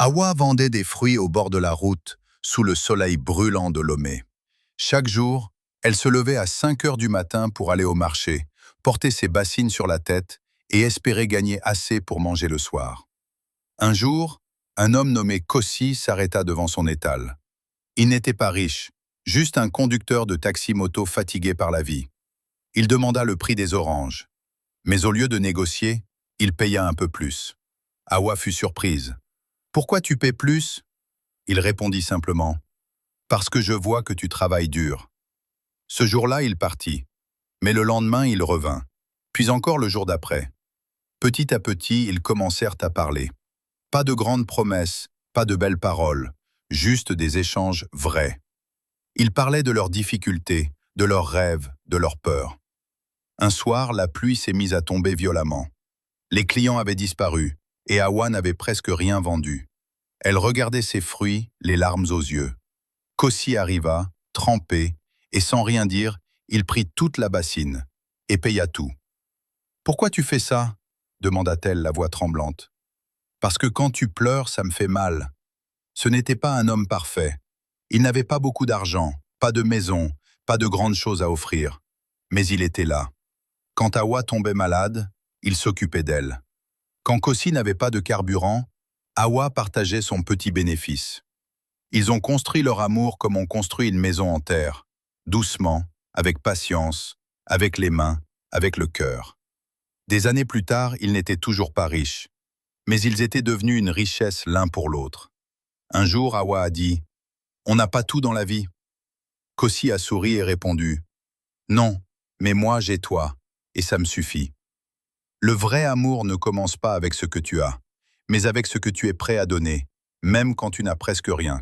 Awa vendait des fruits au bord de la route, sous le soleil brûlant de Lomé. Chaque jour, elle se levait à 5 heures du matin pour aller au marché, porter ses bassines sur la tête et espérer gagner assez pour manger le soir. Un jour, un homme nommé Kossi s'arrêta devant son étal. Il n'était pas riche, juste un conducteur de taxi-moto fatigué par la vie. Il demanda le prix des oranges. Mais au lieu de négocier, il paya un peu plus. Awa fut surprise. « Pourquoi tu paies plus ?» Il répondit simplement. « Parce que je vois que tu travailles dur. » Ce jour-là, il partit. Mais le lendemain, il revint. Puis encore le jour d'après. Petit à petit, ils commencèrent à parler. Pas de grandes promesses, pas de belles paroles, juste des échanges vrais. Ils parlaient de leurs difficultés, de leurs rêves, de leurs peurs. Un soir, la pluie s'est mise à tomber violemment. Les clients avaient disparu, et Awa n'avait presque rien vendu. Elle regardait ses fruits, les larmes aux yeux. Kossi arriva, trempé, et sans rien dire, il prit toute la bassine, et paya tout. « Pourquoi tu fais ça ?» demanda-t-elle, la voix tremblante. « Parce que quand tu pleures, ça me fait mal. » Ce n'était pas un homme parfait. Il n'avait pas beaucoup d'argent, pas de maison, pas de grandes choses à offrir. Mais il était là. Quand Awa tombait malade, il s'occupait d'elle. Quand Kossi n'avait pas de carburant, Awa partageait son petit bénéfice. Ils ont construit leur amour comme on construit une maison en terre, doucement, avec patience, avec les mains, avec le cœur. Des années plus tard, ils n'étaient toujours pas riches, mais ils étaient devenus une richesse l'un pour l'autre. Un jour, Awa a dit « On n'a pas tout dans la vie. » Kossi a souri et répondu « Non, mais moi j'ai toi, et ça me suffit. » Le vrai amour ne commence pas avec ce que tu as, mais avec ce que tu es prêt à donner, même quand tu n'as presque rien.